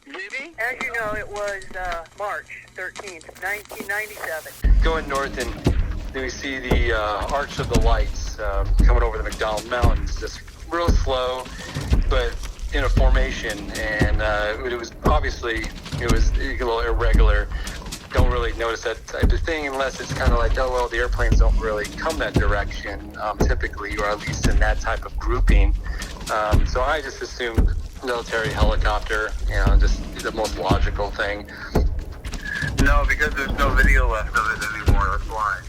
Jimmy? As you know, it was March 13th, 1997. Going north, and we see the Arch of the Lights coming over the McDonald Mountains, just real slow, but in a formation, and it was obviously, it was a little irregular. Don't really notice that type of thing unless it's kind of like, oh, well, the airplanes don't really come that direction typically, or at least in that type of grouping. So I just assumed military helicopter, just the most logical thing. No, because there's no video left of it anymore. That's why.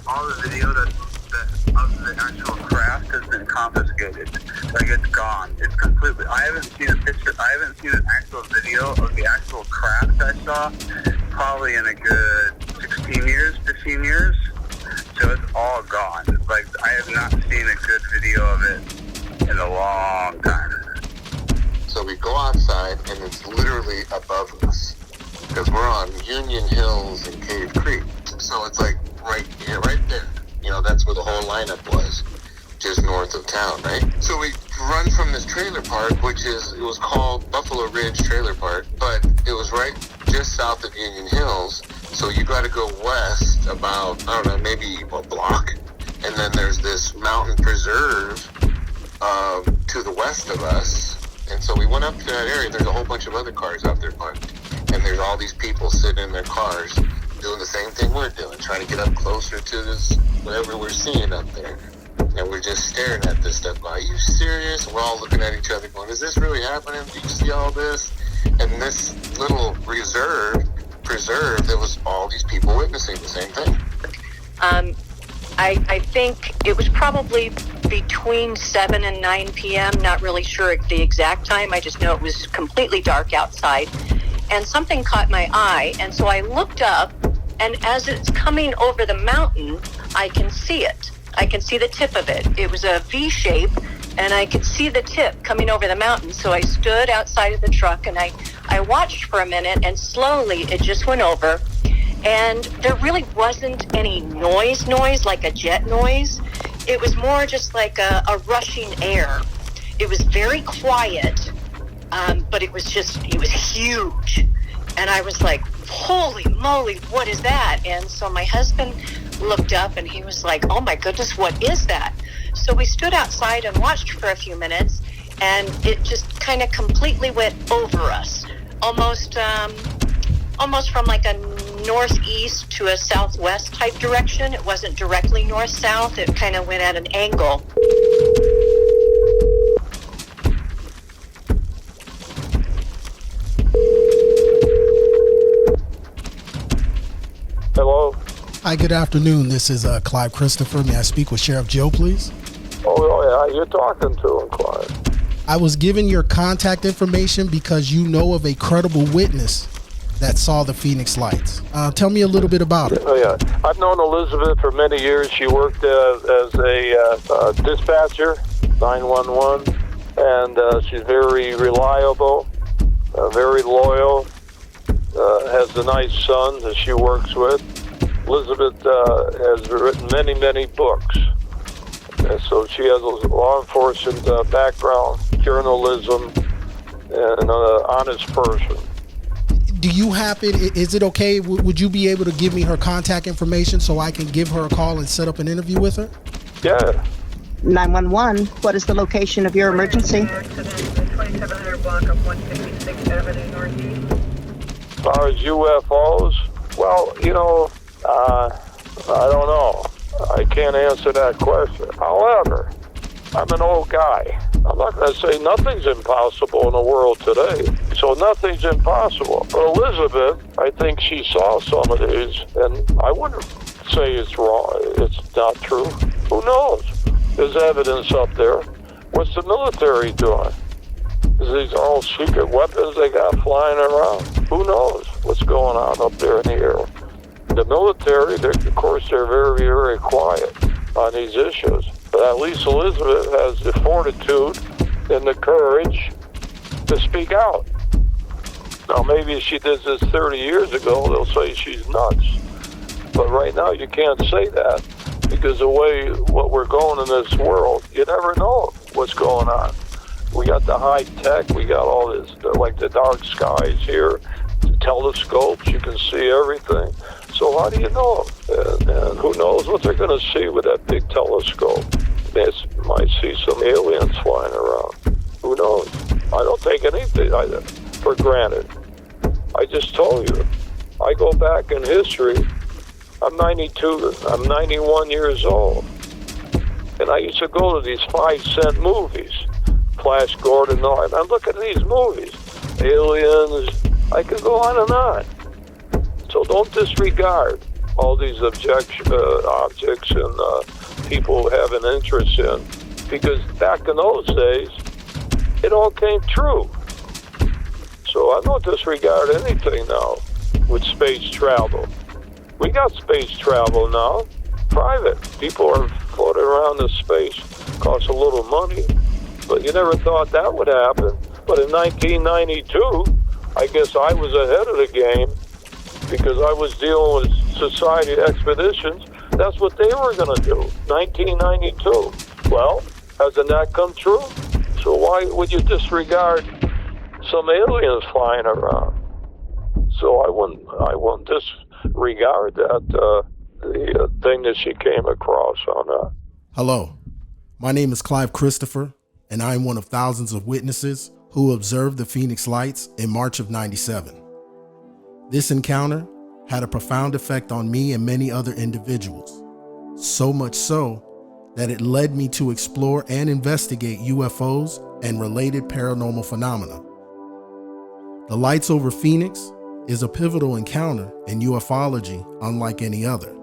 All the video of the actual craft has been confiscated. Like, it's gone. It's completely. I haven't seen a picture. I haven't seen an actual video of the actual craft I saw probably in a good 15 years. So it's all gone. Like, I have not seen a good video of it in a long time. So we go outside, and it's literally above us, because we're on Union Hills and Cave Creek. So it's like right here, right there. That's where the whole lineup was, just north of town, right? So we run from this trailer park, it was called Buffalo Ridge Trailer Park, but it was right just south of Union Hills. So you got to go west about, I don't know, maybe a block, and then there's this mountain preserve to the west of us. And so we went up to that area. There's a whole bunch of other cars out there parked. And there's all these people sitting in their cars doing the same thing we're doing, trying to get up closer to this, whatever we're seeing up there. And we're just staring at this stuff. Are you serious? We're all looking at each other going, is this really happening? Do you see all this? And this little preserve, there was all these people witnessing the same thing. I think it was probably between 7 and 9 p.m. Not really sure the exact time. I just know it was completely dark outside. And something caught my eye. And so I looked up, and as it's coming over the mountain, I can see it. I can see the tip of it. It was a V shape, and I could see the tip coming over the mountain. So I stood outside of the truck, and I watched for a minute, and slowly it just went over. And there really wasn't any noise like a jet noise. It was more just like a rushing air. It was very quiet, but it was huge. And I was like, holy moly, what is that? And so my husband looked up, and he was like, oh my goodness, what is that? So we stood outside and watched for a few minutes, and it just kind of completely went over us. Almost from like a northeast to a southwest type direction. It wasn't directly north-south. It kind of went at an angle. Hello? Hi, good afternoon. This is Clive Christopher. May I speak with Sheriff Joe, please? Oh, yeah, you're talking to him, Clive. I was given your contact information because you know of a credible witness that saw the Phoenix lights. Tell me a little bit about it. Oh, yeah. I've known Elizabeth for many years. She worked as a dispatcher, 911, and she's very reliable, very loyal, has a nice son that she works with. Elizabeth has written many, many books. And so she has a law enforcement background, journalism, and an honest person. Do you happen, is it okay, would you be able to give me her contact information so I can give her a call and set up an interview with her? Yeah. 911, what is the location of your emergency? 2700 block of 156th Avenue Northeast. As far as UFOs, well, I don't know. I can't answer that question. However, I'm an old guy. I'm not going to say nothing's impossible in the world today. So nothing's impossible. But Elizabeth, I think she saw some of these, and I wouldn't say it's wrong. It's not true. Who knows? There's evidence up there. What's the military doing? Is these all secret weapons they got flying around? Who knows? what's going on up there in the air. The military, of course, they're very, very quiet on these issues. But at least Elizabeth has the fortitude and the courage to speak out. Now, maybe if she did this 30 years ago, they'll say she's nuts. But right now, you can't say that because the way what we're going in this world, you never know what's going on. We got the high tech, we got all this, like the dark skies here, the telescopes, you can see everything. So how do you know? And who knows what they're going to see with that big telescope? They might see some aliens flying around. Who knows? I don't take anything for granted. I just told you. I go back in history. I'm 92. I'm 91 years old. And I used to go to these 5-cent movies. Flash Gordon and all that. I look at these movies. Aliens. I could go on and on. So don't disregard all these objects and people have an interest in. Because back in those days, it all came true. So I don't disregard anything now with space travel. We got space travel now, private. People are floating around in space. Costs a little money, but you never thought that would happen. But in 1992, I guess I was ahead of the game because I was dealing with Society Expeditions. That's what they were going to do, 1992. Well, hasn't that come true? So why would you disregard some aliens flying around? So I wouldn't disregard that, the thing that she came across on that. Hello, my name is Clive Christopher, and I am one of thousands of witnesses who observed the Phoenix Lights in March of '97. This encounter had a profound effect on me and many other individuals, so much so that it led me to explore and investigate UFOs and related paranormal phenomena. The Lights over Phoenix is a pivotal encounter in ufology unlike any other.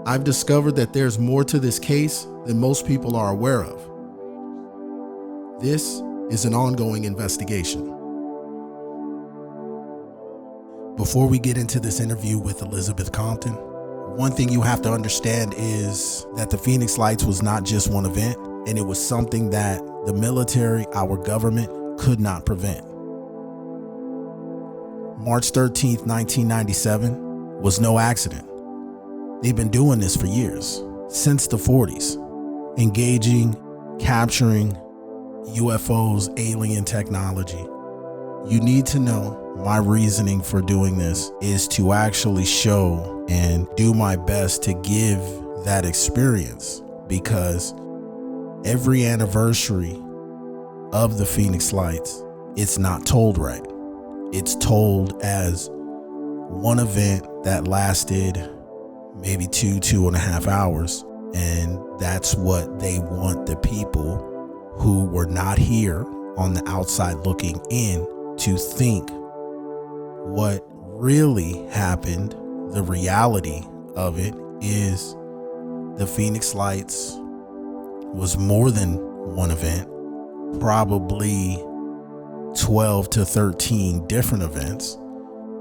I've discovered that there's more to this case than most people are aware of. This is an ongoing investigation. Before we get into this interview with Elizabeth Compton, one thing you have to understand is that the Phoenix Lights was not just one event, and it was something that the military, our government, could not prevent. March 13th, 1997 was no accident. They've been doing this for years, since the 40s, engaging, capturing UFOs, alien technology. You need to know my reasoning for doing this is to actually show and do my best to give that experience, because every anniversary of the Phoenix Lights, it's not told right. It's told as one event that lasted maybe 2.5 hours. And that's what they want the people who were not here on the outside looking in to think what really happened. The reality of it is the Phoenix Lights was more than one event, probably 12 to 13 different events.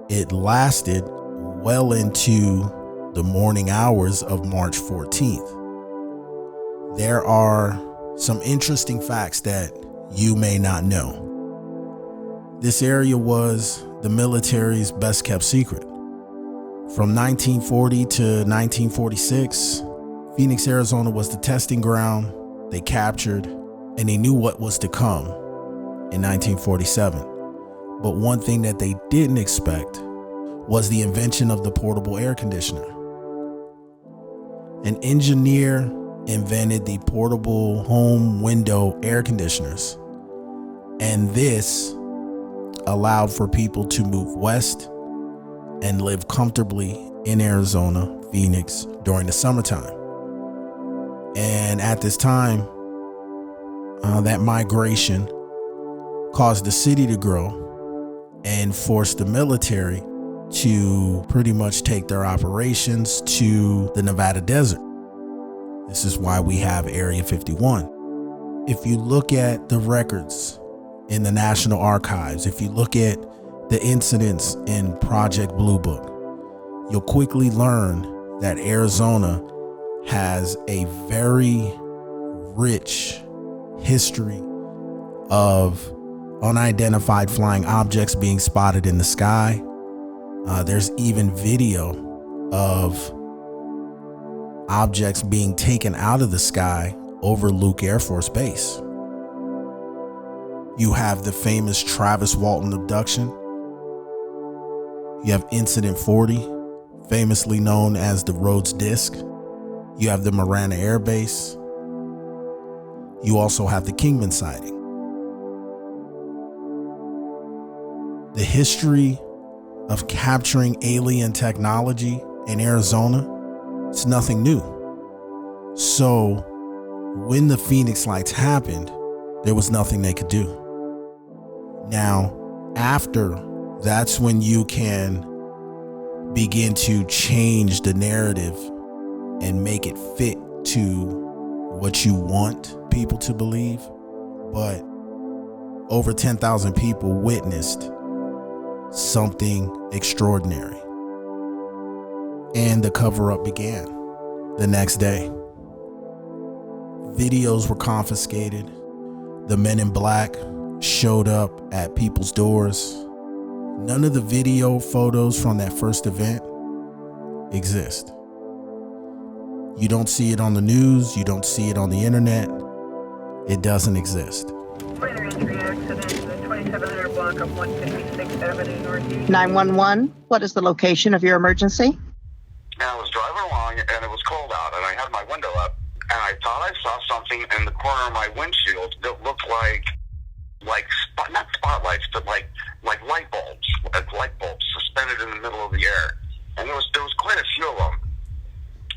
It lasted well into the morning hours of March 14th. There are some interesting facts that you may not know. This area was the military's best kept secret. From 1940 to 1946, Phoenix, Arizona was the testing ground they captured, and they knew what was to come in 1947. But one thing that they didn't expect was the invention of the portable air conditioner. An engineer invented the portable home window air conditioners, and this allowed for people to move west and live comfortably in Arizona, Phoenix, during the summertime. And at this time, that migration caused the city to grow and forced the military to pretty much take their operations to the Nevada desert. This is why we have Area 51. If you look at the records in the National Archives, if you look at the incidents in Project Blue Book, you'll quickly learn that Arizona has a very rich history of unidentified flying objects being spotted in the sky. There's even video of objects being taken out of the sky over Luke Air Force Base. You have the famous Travis Walton abduction. You have Incident 40, famously known as the Rhodes Disc. You have the Marana Air Base. You also have the Kingman sighting. The history of capturing alien technology in Arizona, it's nothing new. So when the Phoenix Lights happened, there was nothing they could do. Now, after, that's when you can begin to change the narrative and make it fit to what you want people to believe. But over 10,000 people witnessed something extraordinary. And the cover-up began the next day. Videos were confiscated. The men in black showed up at people's doors. None of the video photos from that first event exist. You don't see it on the news. You don't see it on the internet. It doesn't exist. Minor entry accident in the 2700 block of 156th Avenue Northeast. 911, what is the location of your emergency? And I was driving along, and it was cold out, and I had my window up, and I thought I saw something in the corner of my windshield that looked like not spotlights, but like light bulbs suspended in the middle of the air. And there was quite a few of them,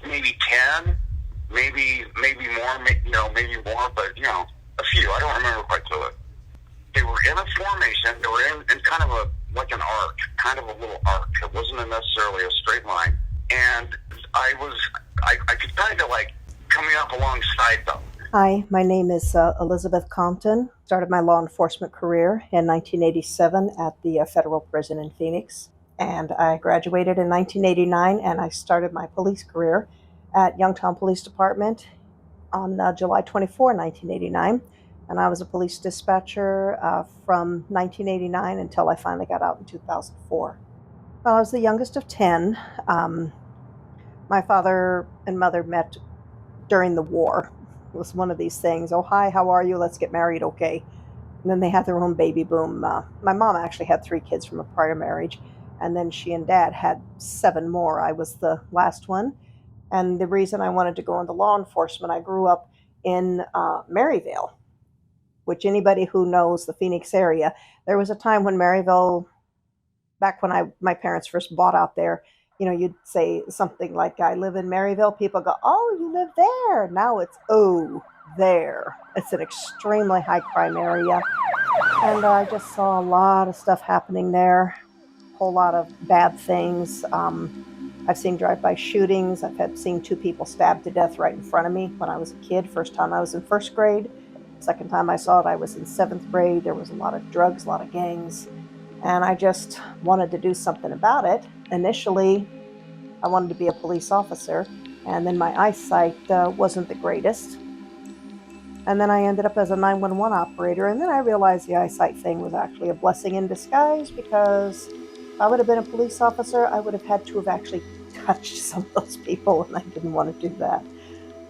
maybe 10, maybe more, maybe more, but a few. I don't remember quite clearly. They were in a formation. They were in kind of like an arc, kind of a little arc. It wasn't necessarily a straight line. And I could kind of like coming up alongside them. Hi, my name is Elizabeth Compton. Started my law enforcement career in 1987 at the federal prison in Phoenix. And I graduated in 1989, and I started my police career at Youngtown Police Department on July 24, 1989. And I was a police dispatcher from 1989 until I finally got out in 2004. Well, I was the youngest of 10. My father and mother met during the war. It was one of these things. Oh, hi, how are you? Let's get married, okay. And then they had their own baby boom. My mom actually had 3 kids from a prior marriage, and then she and dad had 7 more. I was the last one. And the reason I wanted to go into law enforcement, I grew up in Maryvale, which anybody who knows the Phoenix area, there was a time when Maryvale, back when my parents first bought out there, you'd say something like, I live in Maryvale. People go, oh, you live there. Now it's, oh, there. It's an extremely high crime area. And I just saw a lot of stuff happening there, a whole lot of bad things. I've seen drive-by shootings. I've seen 2 people stabbed to death right in front of me when I was a kid. First time I was in 1st grade. Second time I saw it, I was in 7th grade. There was a lot of drugs, a lot of gangs. And I just wanted to do something about it. Initially, I wanted to be a police officer, and then my eyesight wasn't the greatest. And then I ended up as a 911 operator, and then I realized the eyesight thing was actually a blessing in disguise, because if I would have been a police officer, I would have had to have actually touched some of those people, and I didn't want to do that.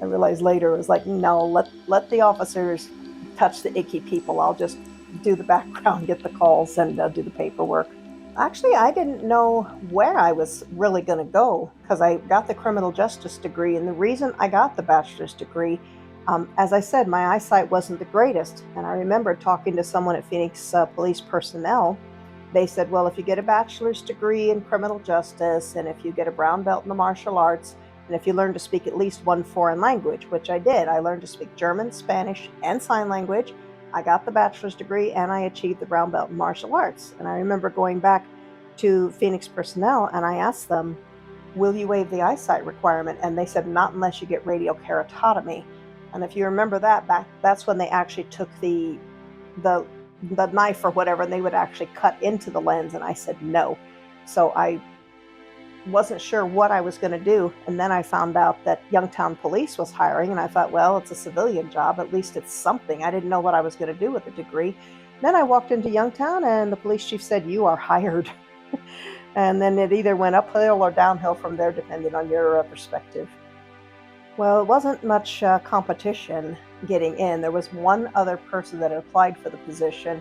I realized later it was like, no, let the officers touch the icky people. I'll just do the background, get the calls, and do the paperwork. Actually, I didn't know where I was really going to go, because I got the criminal justice degree, and the reason I got the bachelor's degree, as I said, my eyesight wasn't the greatest, and I remember talking to someone at Phoenix Police Personnel. They said, well, if you get a bachelor's degree in criminal justice, and if you get a brown belt in the martial arts, and if you learn to speak at least 1 foreign language, which I did, I learned to speak German, Spanish, and sign language. I got the bachelor's degree, and I achieved the brown belt in martial arts. And I remember going back to Phoenix Personnel, and I asked them, will you waive the eyesight requirement? And they said, not unless you get radiokeratotomy. And if you remember that's when they actually took the the knife or whatever, and they would actually cut into the lens, and I said no. So I wasn't sure what I was going to do, and then I found out that Youngtown Police was hiring, and I thought, well, it's a civilian job, at least it's something. I didn't know what I was going to do with a degree. Then I walked into Youngtown, and the police chief said, "You are hired." And then it either went uphill or downhill from there, depending on your perspective. Well, it wasn't much competition getting in. There was one other person that had applied for the position,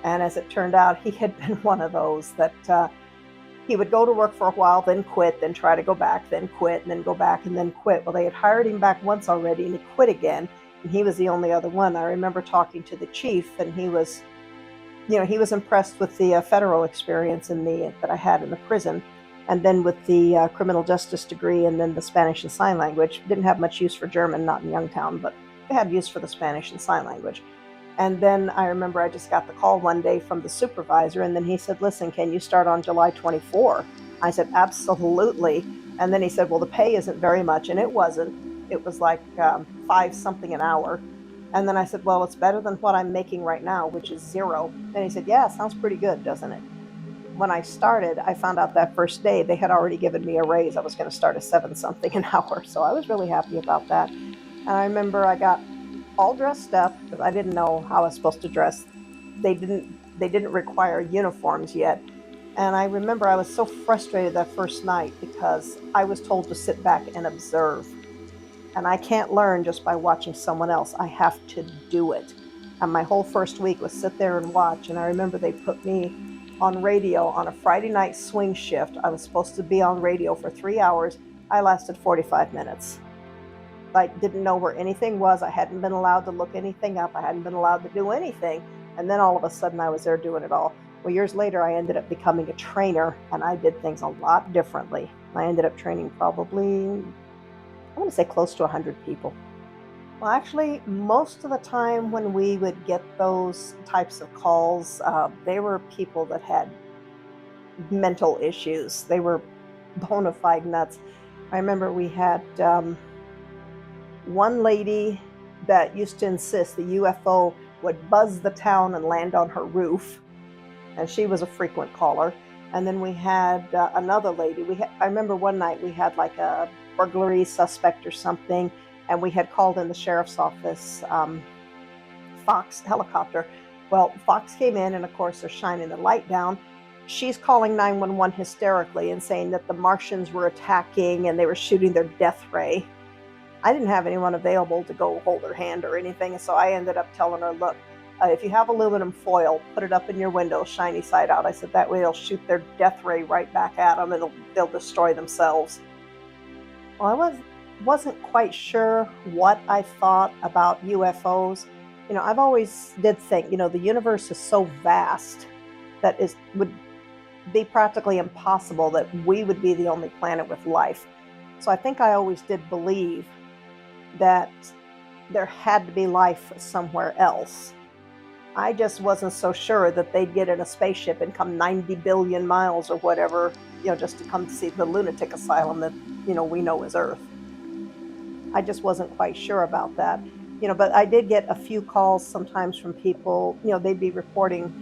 and as it turned out, he had been one of those that he would go to work for a while, then quit, then try to go back, then quit, and then go back, and then quit. Well, they had hired him back once already, and he quit again, and he was the only other one. I remember talking to the chief, and he was impressed with the federal experience that I had in the prison, and then with the criminal justice degree, and then the Spanish and Sign Language. Didn't have much use for German, not in Youngtown, but they had use for the Spanish and Sign Language. And then I remember I just got the call one day from the supervisor, and then he said, "Listen, can you start on July 24?" I said, "Absolutely." And then he said, "Well, the pay isn't very much," and it wasn't. It was like $5 something an hour. And then I said, "Well, it's better than what I'm making right now, which is $0." And he said, "Yeah, sounds pretty good, doesn't it?" When I started, I found out that first day they had already given me a raise. I was going to start at 7 something an hour, so I was really happy about that. And I remember I got all dressed up because I didn't know how I was supposed to dress. They didn't require uniforms yet. And I remember I was so frustrated that first night because I was told to sit back and observe. And I can't learn just by watching someone else. I have to do it. And my whole first week was sit there and watch. And I remember they put me on radio on a Friday night swing shift. I was supposed to be on radio for 3 hours. I lasted 45 minutes. I didn't know where anything was. I hadn't been allowed to look anything up. I hadn't been allowed to do anything. And then all of a sudden I was there doing it all. Well, years later, I ended up becoming a trainer, and I did things a lot differently. I ended up training probably, I want to say close to 100 people. Well, actually, most of the time when we would get those types of calls, they were people that had mental issues. They were bona fide nuts. I remember we had one lady that used to insist the UFO would buzz the town and land on her roof, and she was a frequent caller. And then we had another lady. I remember one night we had like a burglary suspect or something, and we had called in the sheriff's office, Fox helicopter. Well, Fox came in, and of course they're shining the light down. She's calling 911 hysterically and saying that the Martians were attacking and they were shooting their death ray. I didn't have anyone available to go hold her hand or anything, so I ended up telling her, "Look, if you have aluminum foil, put it up in your window, shiny side out." I said, "That way they'll shoot their death ray right back at them and they'll destroy themselves." Well, I wasn't quite sure what I thought about UFOs. I've always did think, the universe is so vast that would be practically impossible that we would be the only planet with life. So I think I always did believe that there had to be life somewhere else. I just wasn't so sure that they'd get in a spaceship and come 90 billion miles or whatever, just to come see the lunatic asylum that, we know as Earth. I just wasn't quite sure about that. But I did get a few calls sometimes from people, they'd be reporting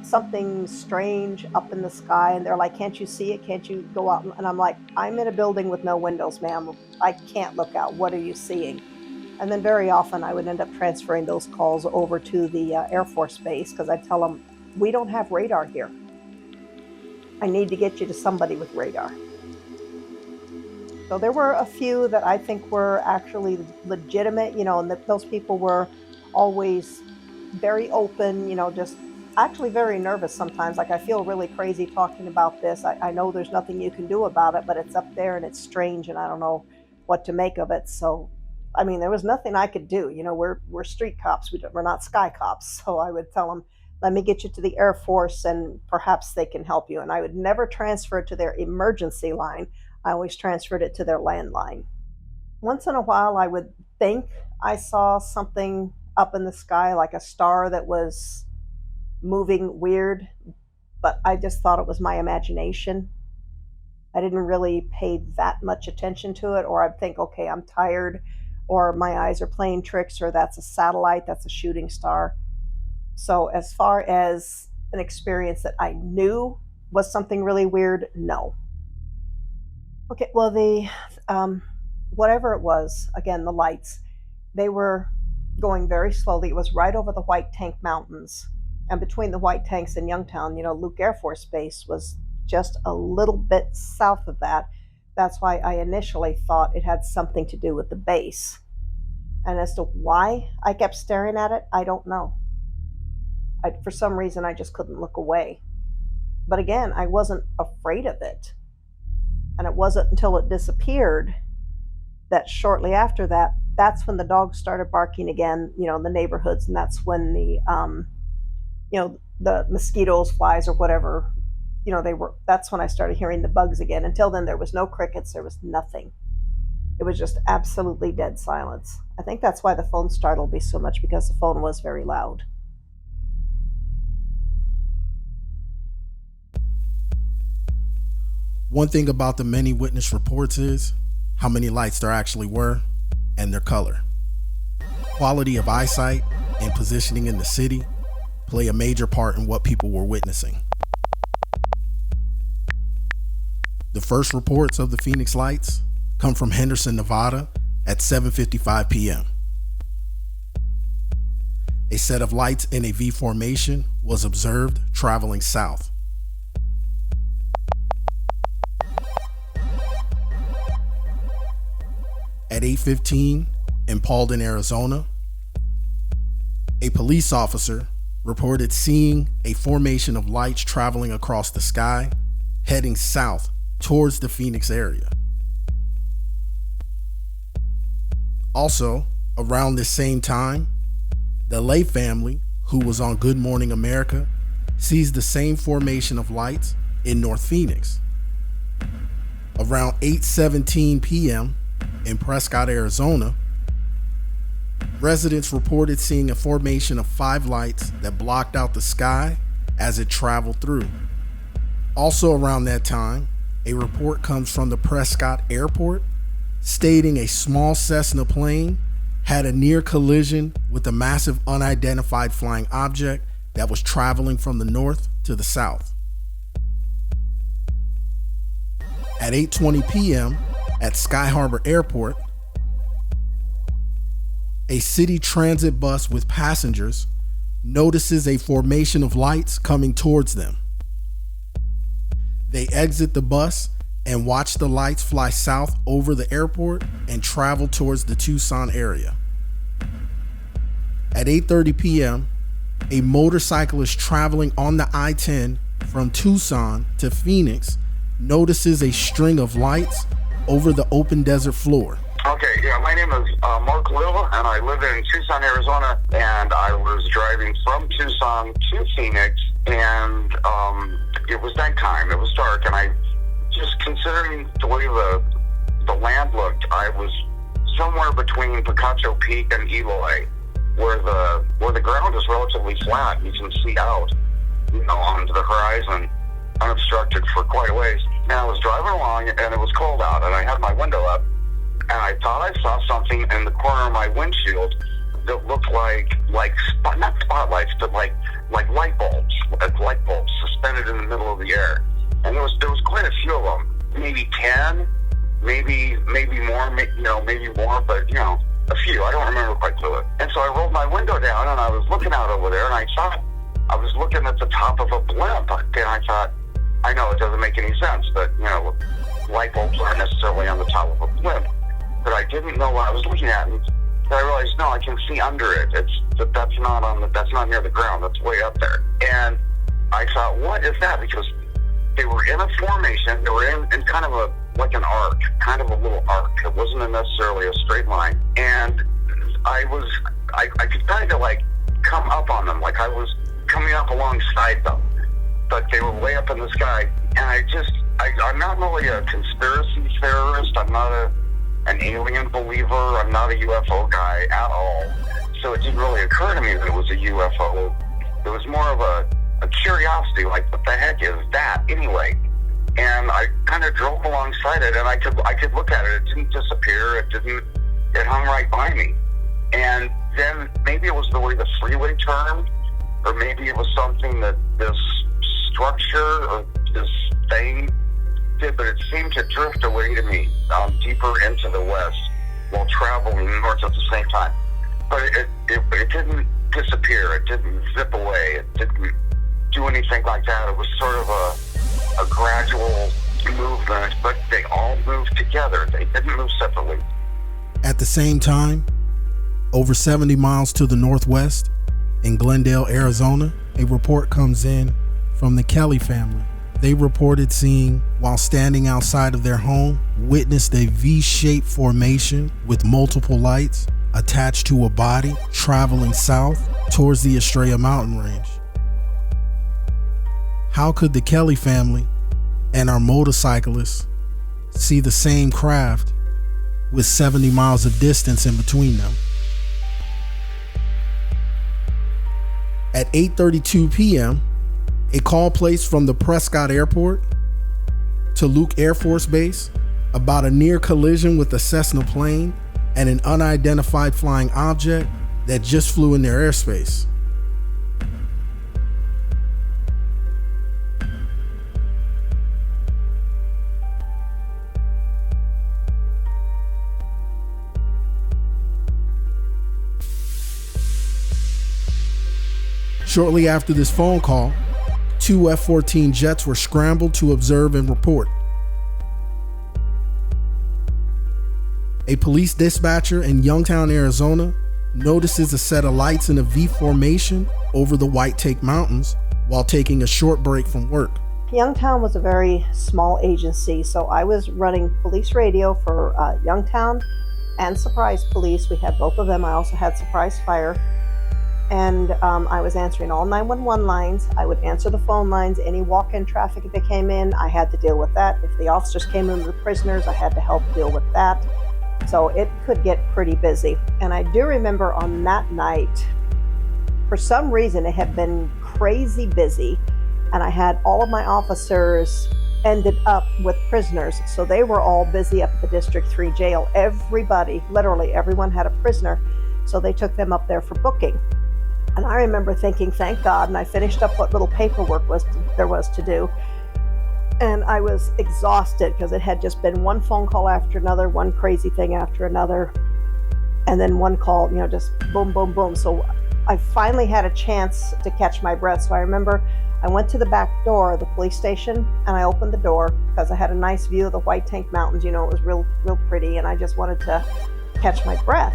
something strange up in the sky, and they're like, "Can't you see it? Can't you go out?" And I'm like, "I'm in a building with no windows, ma'am. I can't look out. What are you seeing?" And then very often I would end up transferring those calls over to the Air Force Base, because I'd tell them, "We don't have radar here. I need to get you to somebody with radar." So there were a few that I think were actually legitimate, and that those people were always very open, just actually very nervous sometimes. Like, I feel really crazy talking about this. I know there's nothing you can do about it, but it's up there and it's strange, and I don't know what to make of it. So, there was nothing I could do. We're street cops. We're not sky cops. So I would tell them, "Let me get you to the Air Force and perhaps they can help you." And I would never transfer it to their emergency line. I always transferred it to their landline. Once in a while, I would think I saw something up in the sky, like a star that was moving weird, but I just thought it was my imagination. I didn't really pay that much attention to it, or I'd think, okay, I'm tired, or my eyes are playing tricks, or that's a satellite, that's a shooting star. So as far as an experience that I knew was something really weird, no. Okay, well, whatever it was, again, the lights, they were going very slowly. It was right over the White Tank Mountains. And between the White Tanks and Youngtown, Luke Air Force Base was just a little bit south of that. That's why I initially thought it had something to do with the base. And as to why I kept staring at it, I don't know. For some reason, I just couldn't look away. But again, I wasn't afraid of it. And it wasn't until it disappeared that shortly after that, that's when the dogs started barking again, in the neighborhoods. And that's when the mosquitoes, flies, or whatever, that's when I started hearing the bugs again. Until then, there was no crickets, there was nothing. It was just absolutely dead silence. I think that's why the phone startled me so much, because the phone was very loud. One thing about the many witness reports is how many lights there actually were and their color. Quality of eyesight and positioning in the city play a major part in what people were witnessing. The first reports of the Phoenix lights come from Henderson, Nevada at 7:55 p.m. A set of lights in a V formation was observed traveling south. At 8:15 in Paulden, Arizona, a police officer reported seeing a formation of lights traveling across the sky, heading south towards the Phoenix area. Also, around this same time, the Lay family, who was on Good Morning America, sees the same formation of lights in North Phoenix. Around 8:17 p.m. in Prescott, Arizona, residents reported seeing a formation of 5 lights that blocked out the sky as it traveled through. Also around that time, a report comes from the Prescott Airport stating a small Cessna plane had a near collision with a massive unidentified flying object that was traveling from the north to the south. At 8:20 p.m. at Sky Harbor Airport, a city transit bus with passengers notices a formation of lights coming towards them. They exit the bus and watch the lights fly south over the airport and travel towards the Tucson area. At 8:30 p.m., a motorcyclist traveling on the I-10 from Tucson to Phoenix notices a string of lights over the open desert floor. Okay, yeah, my name is Mark Lill, and I live in Tucson, Arizona, and I was driving from Tucson to Phoenix, and it was nighttime, it was dark, and I, just considering the way the land looked, I was somewhere between Picacho Peak and Eloy, where the ground is relatively flat. You can see out, onto the horizon, unobstructed for quite a ways. And I was driving along, and it was cold out, and I had my window up, and I thought I saw something in the corner of my windshield that looked like not spotlights, but like light bulbs suspended in the middle of the air. And there was quite a few of them, maybe 10, maybe more, maybe more, but a few. I don't remember quite clearly. And so I rolled my window down, and I was looking out over there, and I thought I was looking at the top of a blimp, and I thought, I know it doesn't make any sense, but light bulbs aren't necessarily on the top of a blimp. But I didn't know what I was looking at, and I realized, no, I can see under it. That's not near the ground. That's way up there. And I thought, what is that? Because they were in a formation. They were in kind of like an arc, kind of a little arc. It wasn't necessarily a straight line. And I could kind of come up on them, like I was coming up alongside them, but they were way up in the sky. And I'm not really a conspiracy theorist. I'm not an alien believer. I'm not a UFO guy at all. So it didn't really occur to me that it was a UFO. It was more of a curiosity, like, what the heck is that anyway? And I kind of drove alongside it, and I could look at it. It didn't disappear. It hung right by me. And then maybe it was the way the freeway turned, or maybe it was something that this structure or this thing did, but it seemed to drift away to me deeper into the west while traveling north at the same time. But it didn't disappear. It didn't zip away. It didn't do anything like that. It was sort of a gradual movement, but they all moved together. They didn't move separately. At the same time, over 70 miles to the northwest, in Glendale, Arizona, a report comes in from the Kelly family. They reported seeing, while standing outside of their home, witnessed a V-shaped formation with multiple lights attached to a body traveling south towards the Estrella mountain range. How could the Kelly family and our motorcyclists see the same craft with 70 miles of distance in between them? At 8:32 p.m., a call placed from the Prescott Airport to Luke Air Force Base about a near collision with a Cessna plane and an unidentified flying object that just flew in their airspace. Shortly after this phone call, 2 F-14 jets were scrambled to observe and report. A police dispatcher in Youngtown, Arizona, notices a set of lights in a V formation over the White Take Mountains while taking a short break from work. Youngtown was a very small agency, so I was running police radio for Youngtown and Surprise Police. We had both of them. I also had Surprise Fire. And I was answering all 911 lines. I would answer the phone lines, any walk-in traffic that came in, I had to deal with that. If the officers came in with the prisoners, I had to help deal with that. So it could get pretty busy. And I do remember on that night, for some reason, it had been crazy busy. And I had all of my officers ended up with prisoners. So they were all busy up at the District 3 jail. Everybody, literally everyone had a prisoner. So they took them up there for booking. And I remember thinking, thank God, and I finished up what little paperwork there was to do. And I was exhausted because it had just been one phone call after another, one crazy thing after another, and then one call, just boom, boom, boom. So I finally had a chance to catch my breath. So I remember I went to the back door of the police station and I opened the door because I had a nice view of the White Tank Mountains. It was real, real pretty, and I just wanted to catch my breath.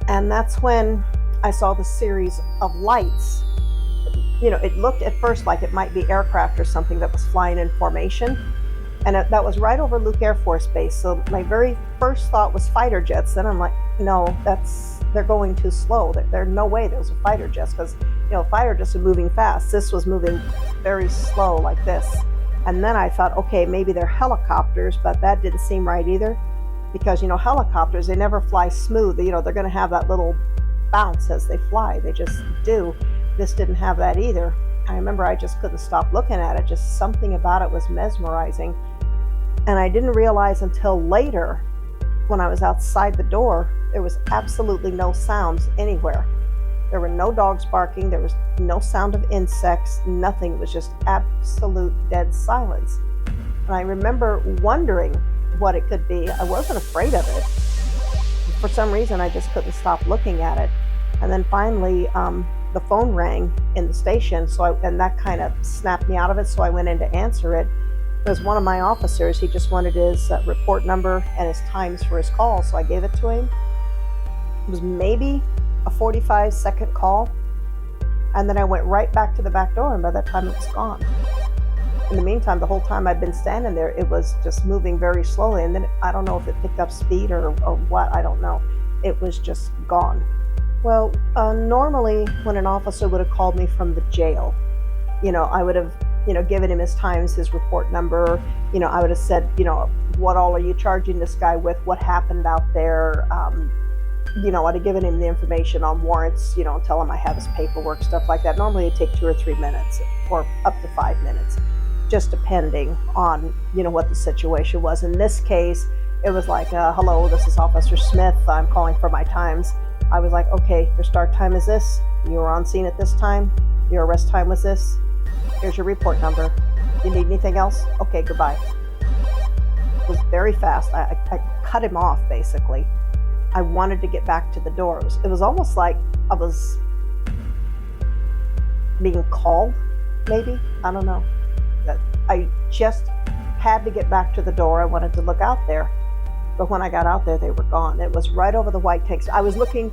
And that's when I saw the series of lights. It looked at first like it might be aircraft or something that was flying in formation. And that was right over Luke Air Force Base. So my very first thought was fighter jets. Then I'm like, no, they're going too slow. There's no way those are fighter jets because, fighter jets are moving fast. This was moving very slow like this. And then I thought, okay, maybe they're helicopters, but that didn't seem right either. Because, helicopters, they never fly smooth. They're going to have that little bounce as they fly. They just do. This didn't have that either. I remember I just couldn't stop looking at it. Just something about it was mesmerizing. And I didn't realize until later, when I was outside the door, there was absolutely no sounds anywhere. There were no dogs barking. There was no sound of insects, nothing. It was just absolute dead silence. And I remember wondering what it could be. I wasn't afraid of it. For some reason, I just couldn't stop looking at it. And then finally, the phone rang in the station, and that kind of snapped me out of it, so I went in to answer it. It was one of my officers. He just wanted his report number and his times for his call, so I gave it to him. It was maybe a 45-second call, and then I went right back to the back door, and by that time it was gone. In the meantime, the whole time I'd been standing there, it was just moving very slowly, and then I don't know if it picked up speed or what, I don't know. It was just gone. Well, normally when an officer would have called me from the jail, I would have, given him his times, his report number, I would have said, what all are you charging this guy with? What happened out there? I'd have given him the information on warrants, tell him I have his paperwork, stuff like that. Normally it'd take 2 or 3 minutes or up to 5 minutes, just depending on, what the situation was. In this case, It was like, hello, this is Officer Smith. I'm calling for my times. I was like, okay, your start time is this. You were on scene at this time. Your arrest time was this. Here's your report number. You need anything else? Okay, goodbye. It was very fast. I cut him off, basically. I wanted to get back to the door. It was almost like I was being called, maybe. I don't know. I just had to get back to the door. I wanted to look out there. But when I got out there, they were gone. It was right over the white tanks. I was looking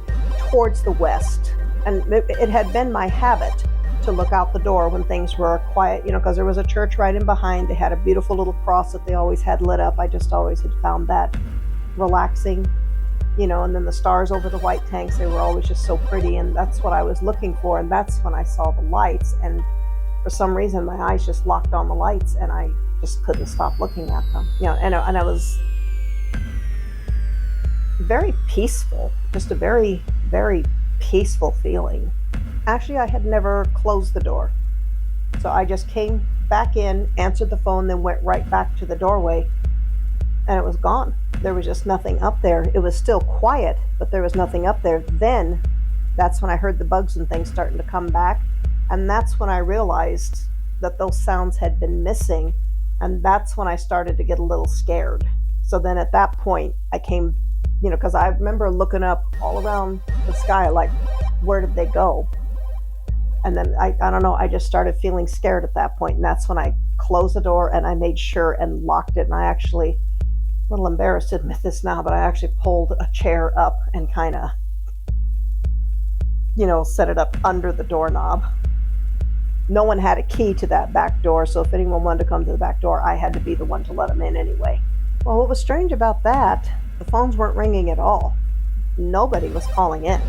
towards the west, and it had been my habit to look out the door when things were quiet, because there was a church right in behind. They had a beautiful little cross that they always had lit up. I just always had found that relaxing, and then the stars over the white tanks, they were always just so pretty, and that's what I was looking for. And that's when I saw the lights, and for some reason my eyes just locked on the lights, and I just couldn't stop looking at them. And I was very peaceful, just a very, very peaceful feeling. Actually, I had never closed the door. So I just came back in, answered the phone, then went right back to the doorway, and it was gone. There was just nothing up there. It was still quiet, but there was nothing up there. Then that's when I heard the bugs and things starting to come back. And that's when I realized that those sounds had been missing. And that's when I started to get a little scared. So then at that point, I came, because I remember looking up all around the sky, like, where did they go? And then I don't know, I just started feeling scared at that point. And that's when I closed the door and I made sure and locked it. And I actually, a little embarrassed to admit this now, but I actually pulled a chair up and kind of, set it up under the doorknob. No one had a key to that back door, so if anyone wanted to come to the back door, I had to be the one to let them in anyway. Well, what was strange about that, the phones weren't ringing at all. Nobody was calling in.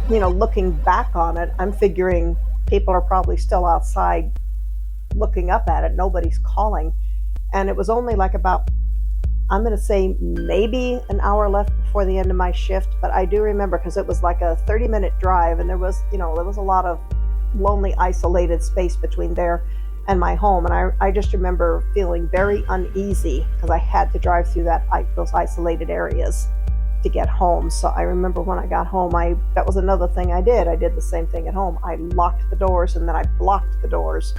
Looking back on it, I'm figuring people are probably still outside looking up at it. Nobody's calling. And it was only like about, I'm going to say maybe an hour left before the end of my shift, but I do remember because it was like a 30-minute drive, and there was a lot of lonely, isolated space between there and my home. And I just remember feeling very uneasy because I had to drive through those isolated areas to get home. So I remember when I got home, that was another thing I did. I did the same thing at home. I locked the doors and then I blocked the doors.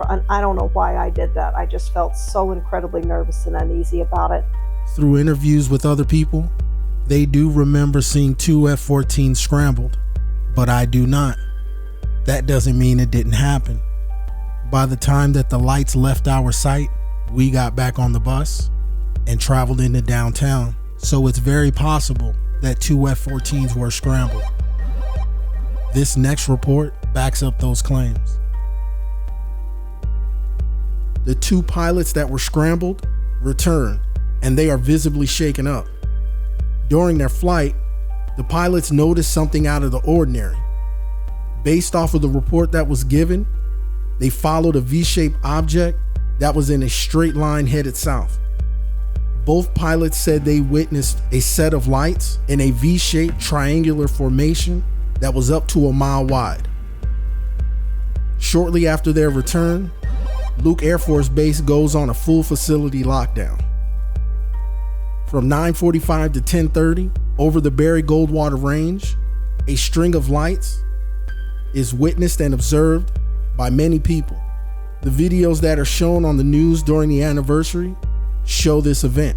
And I don't know why I did that. I just felt so incredibly nervous and uneasy about it. Through interviews with other people, they do remember seeing 2 F-14s scrambled, but I do not. That doesn't mean it didn't happen. By the time that the lights left our site, we got back on the bus and traveled into downtown. So it's very possible that 2 F-14s were scrambled. This next report backs up those claims. The 2 pilots that were scrambled returned, and they are visibly shaken up. During their flight, the pilots noticed something out of the ordinary. Based off of the report that was given, they followed a V-shaped object that was in a straight line headed south. Both pilots said they witnessed a set of lights in a V-shaped triangular formation that was up to a mile wide. Shortly after their return, Luke Air Force Base goes on a full facility lockdown. From 9:45 to 10:30, over the Barry Goldwater Range, a string of lights is witnessed and observed by many people. The videos that are shown on the news during the anniversary show this event.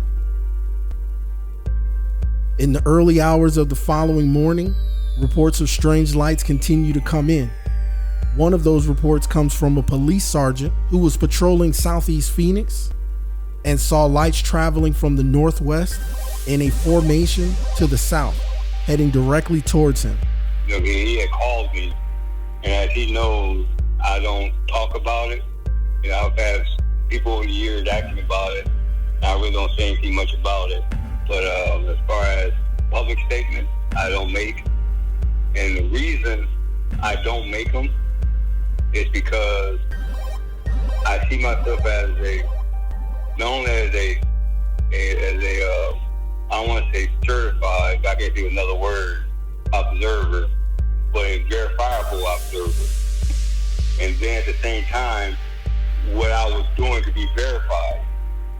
In the early hours of the following morning, reports of strange lights continue to come in. One of those reports comes from a police sergeant who was patrolling Southeast Phoenix and saw lights traveling from the northwest in a formation to the south, heading directly towards him. He had called me, and as he knows, I don't talk about it. I've had people over the years asking about it. I really don't say anything much about it. But as far as public statements, I don't make. And the reason I don't make them is because I see myself as not only as a I don't want to say certified, I can't do another word, observer, but a verifiable observer. And then at the same time, what I was doing could be verified.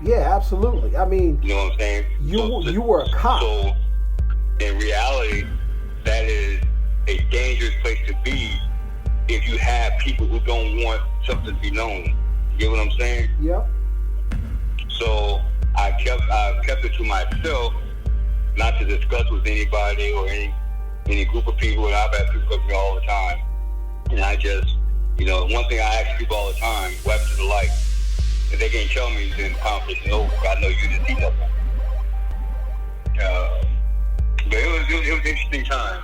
Yeah, absolutely. I mean, You know what I'm saying? you were a cop. So in reality, that is a dangerous place to be if you have people who don't want something to be known. You get what I'm saying? Yep. So I kept it to myself, not to discuss with anybody or any group of people. And I've had people come to me all the time. And I just, one thing I ask people all the time, what happened to the light? If they can't tell me, then the conversation is over. I know you didn't see nothing. But it was an interesting time.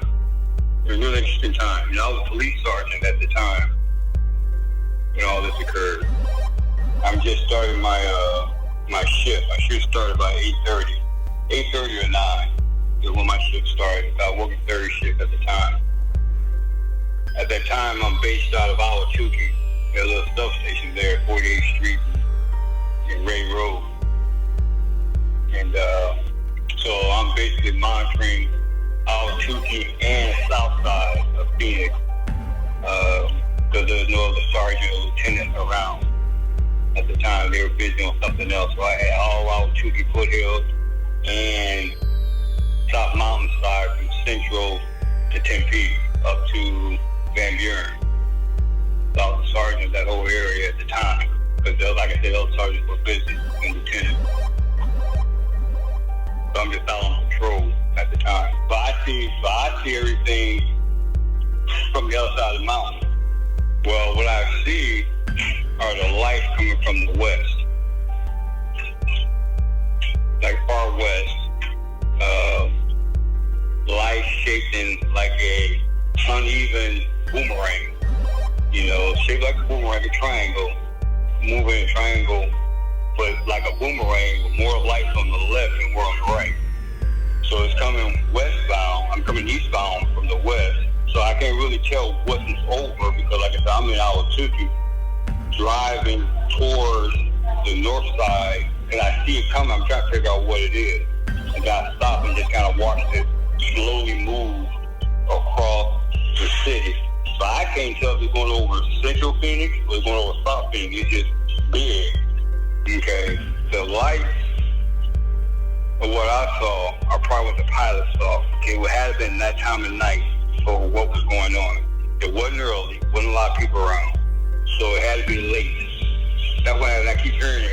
It was a really interesting time. I was a police sergeant at the time when all this occurred. I'm just starting my shift. My shift started by 8:30. 8:30 or 9 is when my shift started. I was working third shift at the time. At that time, I'm based out of Ahwatukee. There's a little substation there at 48th Street and Ray Road. And so I'm basically monitoring Ahwatukee and south side of Phoenix because there's no other sergeant or lieutenant around. At the time, they were busy on something else. So I had all Ahwatukee foothills and South Mountain side from Central to Tempe up to Van Buren. So I was a sergeant that whole area at the time because, like I said, those sergeants were busy and lieutenants. So I'm just out on patrol at the time. But I see everything from the other side of the mountain. Well, what I see are the lights coming from the west, like far west. Lights shaped in like a uneven boomerang, shaped like a boomerang, a triangle, moving a triangle, but like a boomerang with more lights on the left and more on the right. So it's coming westbound. I'm coming eastbound from the west, so I can't really tell what it's over because, like I said, I'm in Ahwatukee, driving towards the north side, and I see it coming. I'm trying to figure out what it is. And then I stop and just kind of watch it slowly move across the city. So I can't tell if it's going over Central Phoenix or it's going over South Phoenix. It's just big. Okay. The lights of what I saw are probably what the pilot saw. Okay, it had been that time of night for what was going on. It wasn't early, wasn't a lot of people around. So it had to be late. That's why I keep hearing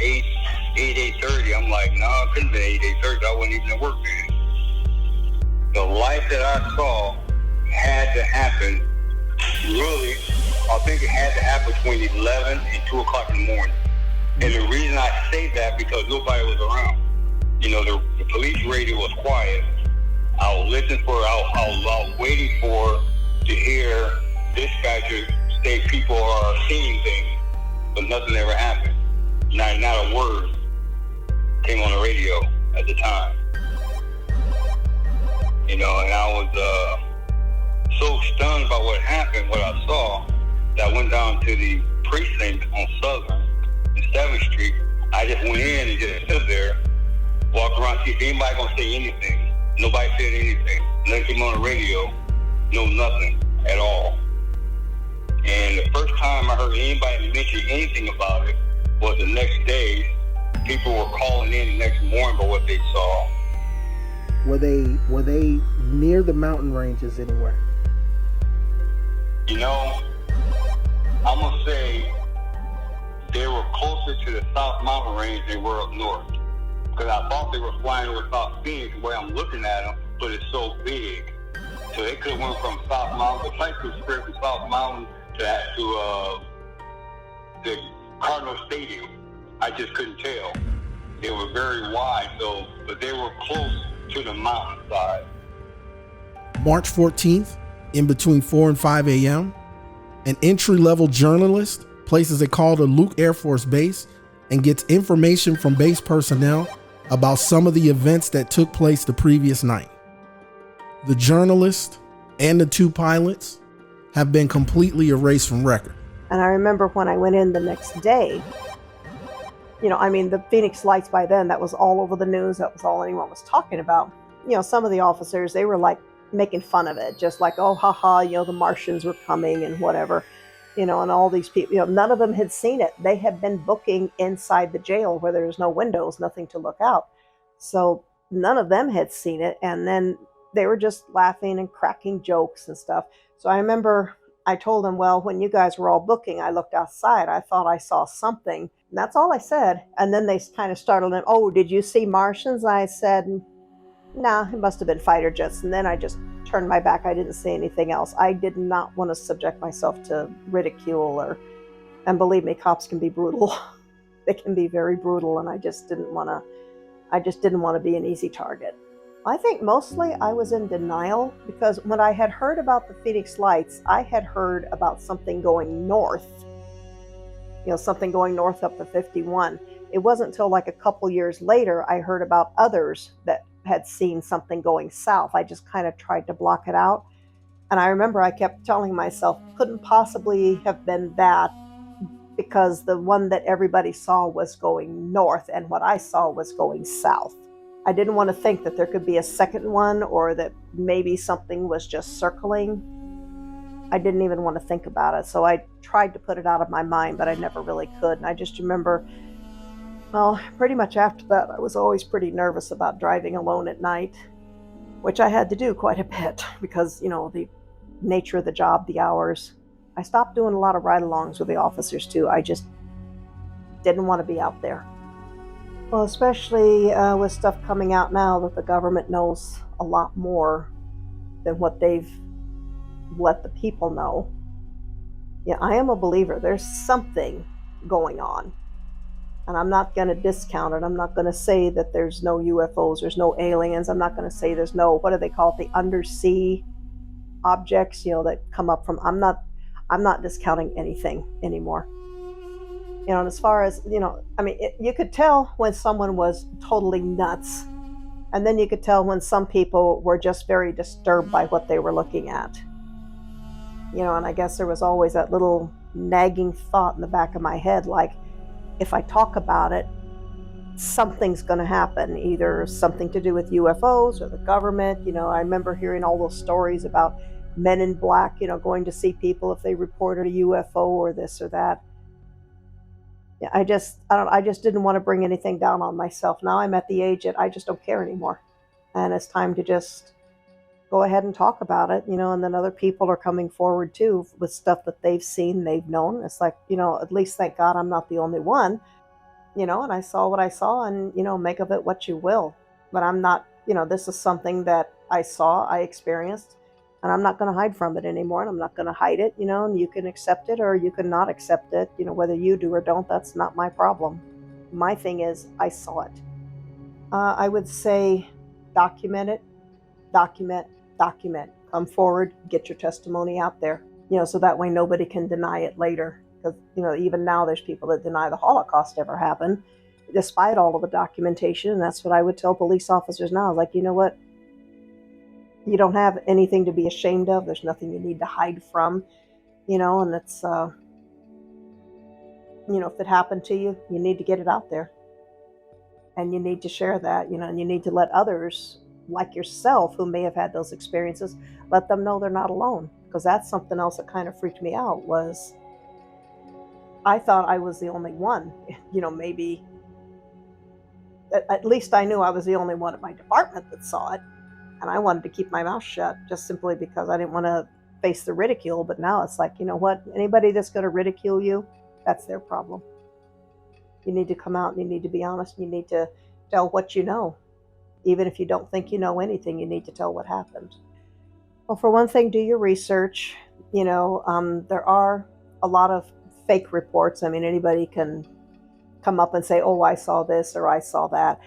8:30. I'm like, no, it couldn't have been 8:30. I wasn't even at work then. The light that I saw had to happen, really, I think it had to happen between 11 and 2 o'clock in the morning. And the reason I say that, because nobody was around. The police radio was quiet. I was listening for it. I was waiting to hear dispatchers say people are seeing things, but nothing ever happened. Not a word came on the radio at the time. And I was so stunned by what happened, what I saw, that I went down to the precinct on Southern and 7th Street. I just went in and just stood there, walked around, see if anybody gonna say anything. Nobody said anything. Nothing came on the radio. No, nothing at all. And the first time I heard anybody mention anything about it was the next day. People were calling in the next morning about what they saw. Were they near the mountain ranges anywhere? I'm gonna say they were closer to the South Mountain Range than they were up north. Because I thought they were flying over South Phoenix, the way I'm looking at them, but it's so big. So they could have went from South Mountain, the flight was spread from South Mountain to the Cardinal Stadium. I just couldn't tell. They were very wide, but they were close to the mountainside. March 14th, in between 4 and 5 a.m., an entry-level journalist places a call to Luke Air Force Base and gets information from base personnel about some of the events that took place the previous night. The journalist and the 2 pilots have been completely erased from record. And I remember when I went in the next day, the Phoenix lights by then, that was all over the news. That was all anyone was talking about. Some of the officers, they were like making fun of it, just like, oh, haha, the Martians were coming and whatever. And all these people, none of them had seen it. They had been booking inside the jail where there's no windows, nothing to look out. So none of them had seen it. And then they were just laughing and cracking jokes and stuff. So I remember I told them, well, when you guys were all booking, I looked outside. I thought I saw something. And that's all I said. And then they kind of startled and, oh, did you see Martians? I said, nah, it must have been fighter jets. And then I just turned my back. I didn't say anything else. I did not want to subject myself to ridicule and believe me, cops can be brutal. They can be very brutal. And I just didn't want to be an easy target. I think mostly I was in denial because when I had heard about the Phoenix Lights, I had heard about something going north, something going north up to 51. It wasn't until like a couple years later I heard about others that had seen something going south. I just kind of tried to block it out. And I remember I kept telling myself, couldn't possibly have been that because the one that everybody saw was going north and what I saw was going south. I didn't want to think that there could be a second one or that maybe something was just circling. I didn't even want to think about it. So I tried to put it out of my mind, but I never really could. And I just remember, well, pretty much after that, I was always pretty nervous about driving alone at night, which I had to do quite a bit because, the nature of the job, the hours. I stopped doing a lot of ride-alongs with the officers too. I just didn't want to be out there. Well, especially with stuff coming out now that the government knows a lot more than what they've let the people know. Yeah, I am a believer. There's something going on. And I'm not going to discount it. I'm not going to say that there's no UFOs, there's no aliens. I'm not going to say there's no, what do they call it, the undersea objects, that come up from, I'm not discounting anything anymore. And as far as, you could tell when someone was totally nuts. And then you could tell when some people were just very disturbed by what they were looking at. And I guess there was always that little nagging thought in the back of my head, like, if I talk about it, something's going to happen, either something to do with UFOs or the government. I remember hearing all those stories about men in black, going to see people if they reported a UFO or this or that. Yeah, I just didn't want to bring anything down on myself. Now I'm at the age that I just don't care anymore. And it's time to just go ahead and talk about it, and then other people are coming forward too with stuff that they've seen, they've known. It's like, at least thank God I'm not the only one, and I saw what I saw and, make of it what you will. But I'm not, this is something that I saw, I experienced, and I'm not going to hide from it anymore. And I'm not going to hide it, and you can accept it or you can not accept it, whether you do or don't, that's not my problem. My thing is, I saw it. I would say document it, document. Come forward, get your testimony out there, so that way nobody can deny it later. Because, even now there's people that deny the Holocaust ever happened, despite all of the documentation. And that's what I would tell police officers now. Like, you know what? You don't have anything to be ashamed of. There's nothing you need to hide from, and it's, if it happened to you, you need to get it out there. And you need to share that, and you need to let others like yourself who may have had those experiences, let them know they're not alone. Because that's something else that kind of freaked me out was I thought I was the only one, maybe at least I knew I was the only one at my department that saw it. And I wanted to keep my mouth shut just simply because I didn't want to face the ridicule. But now it's like, you know what? Anybody that's going to ridicule you, that's their problem. You need to come out and you need to be honest. You need to tell what you know. Even if you don't think you know anything, you need to tell what happened. Well, for one thing, do your research. There are a lot of fake reports. I mean, anybody can come up and say, oh, I saw this or I saw that.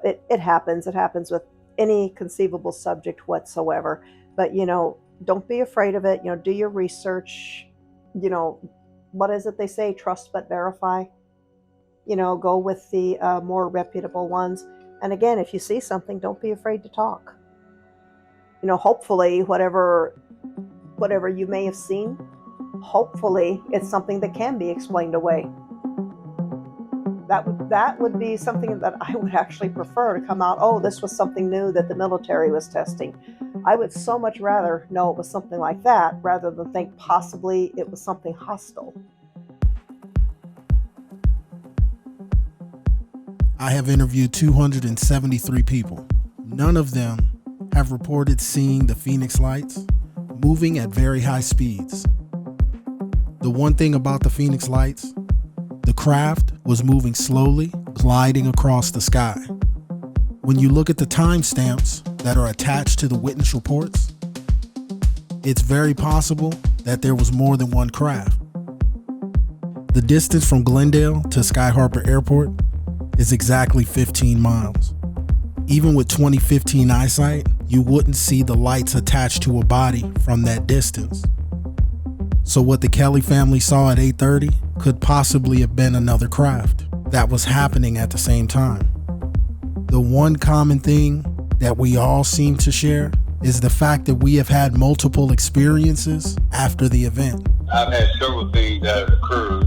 It happens. It happens with any conceivable subject whatsoever. But, don't be afraid of it. Do your research. What is it they say? Trust but verify. Go with the more reputable ones. And again, if you see something, don't be afraid to talk. Hopefully whatever you may have seen, hopefully it's something that can be explained away. that would be something that I would actually prefer to come out. Oh, this was something new that the military was testing. I would so much rather know it was something like that rather than think possibly it was something hostile. I have interviewed 273 people. None of them have reported seeing the Phoenix lights moving at very high speeds. The one thing about the Phoenix lights, the craft was moving slowly, gliding across the sky. When you look at the timestamps that are attached to the witness reports, it's very possible that there was more than one craft. The distance from Glendale to Sky Harbor Airport is exactly 15 miles. Even with 2015 eyesight, you wouldn't see the lights attached to a body from that distance. So what the Kelly family saw at 8:30 could possibly have been another craft that was happening at the same time. The one common thing that we all seem to share is the fact that we have had multiple experiences after the event. I've had several things that have occurred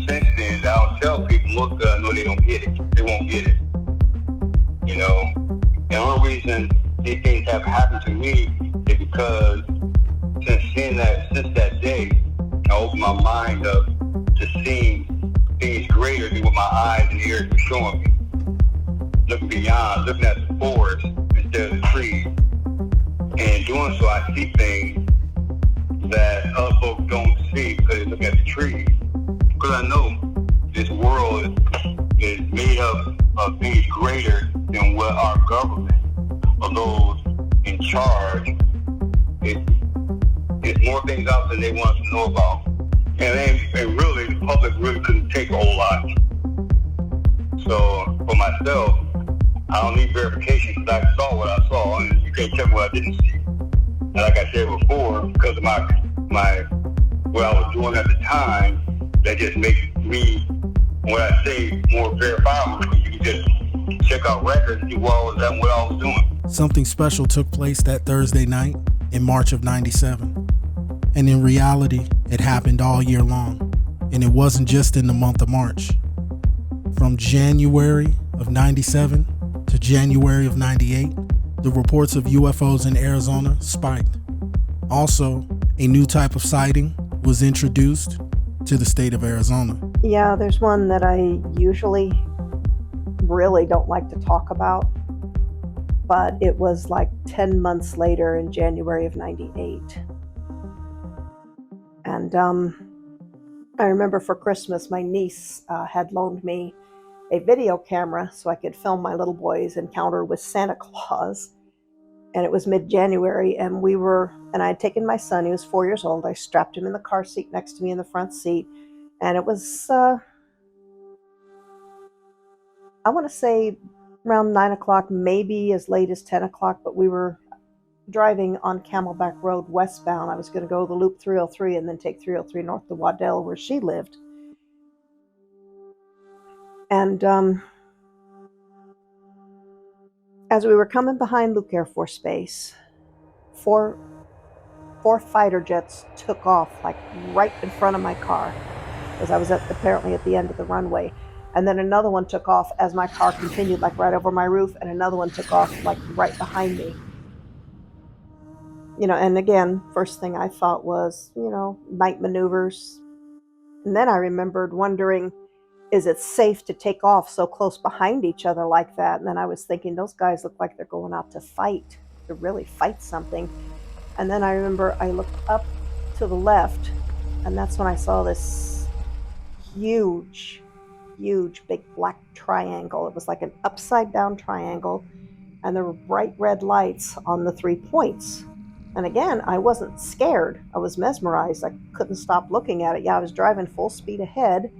since then. I'll tell people, look, no, they don't get it. They won't get it. You know, the only reason these things have happened to me is because since that day, I opened my mind up to seeing things greater than what my eyes and ears were showing me. Looking beyond, looking at the forest instead of the trees. And doing so, I see things that other folks don't see because they look at the trees. Because I know this world is made up of things greater than what our government or those in charge. It's more things out there they want us to know about. And really, the public really couldn't take a whole lot. So, for myself, I don't need verification because I saw what I saw, and you can't tell me what I didn't see. And like I said before, because of my what I was doing at the time, that just makes me, what I say, more verifiable. You can just check out records and see what I was doing. Something special took place that Thursday night in March of '97. And in reality, it happened all year long. And it wasn't just in the month of March. From January of '97 to January of '98, the reports of UFOs in Arizona spiked. Also, a new type of sighting was introduced to the state of Arizona. Yeah, there's one that I usually really don't like to talk about, but it was like 10 months later in January of '98. And I remember for Christmas, my niece had loaned me a video camera so I could film my little boy's encounter with Santa Claus. And it was mid-January, and I had taken my son, he was 4 years old. I strapped him in the car seat next to me in the front seat. And it was, I want to say around 9 o'clock, maybe as late as 10 o'clock, but we were driving on Camelback Road westbound. I was going to go the loop 303 and then take 303 north to Waddell where she lived. And as we were coming behind Luke Air Force Base, four fighter jets took off like right in front of my car because I was apparently at the end of the runway. And then another one took off as my car continued like right over my roof, and another one took off like right behind me. You know, and again, first thing I thought was, night maneuvers. And then I remembered wondering, is it safe to take off so close behind each other like that? And then I was thinking, those guys look like they're going out to fight, to really fight something. And then I remember I looked up to the left, and that's when I saw this huge big black triangle. It was like an upside down triangle, and there were bright red lights on the 3 points. And again, I wasn't scared. I was mesmerized. I couldn't stop looking at it. Yeah, I was driving full speed ahead,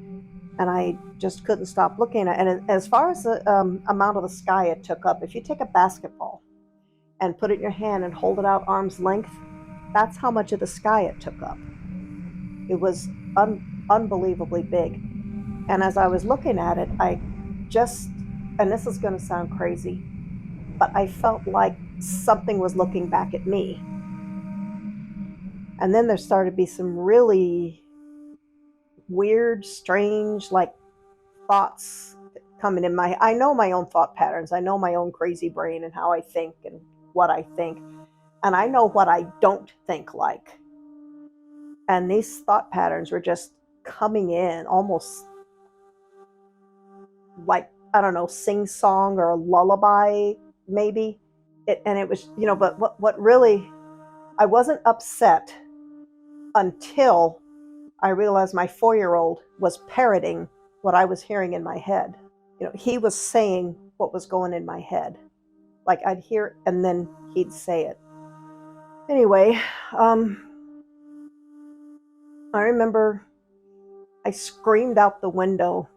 and I just couldn't stop looking at it. And as far as the amount of the sky it took up, if you take a basketball and put it in your hand and hold it out arm's length, that's how much of the sky it took up. It was unbelievably big. And as I was looking at it, and this is going to sound crazy, but I felt like something was looking back at me. And then there started to be some really weird, strange, like thoughts coming in my, I know my own thought patterns. I know my own crazy brain and how I think and what I think. And I know what I don't think like. And these thought patterns were just coming in almost like, I don't know, sing song or a lullaby, maybe. And it was, but what really, I wasn't upset until I realized my 4-year-old was parroting what I was hearing in my head. He was saying what was going in my head. Like I'd hear it and then he'd say it. Anyway, I remember I screamed out the window.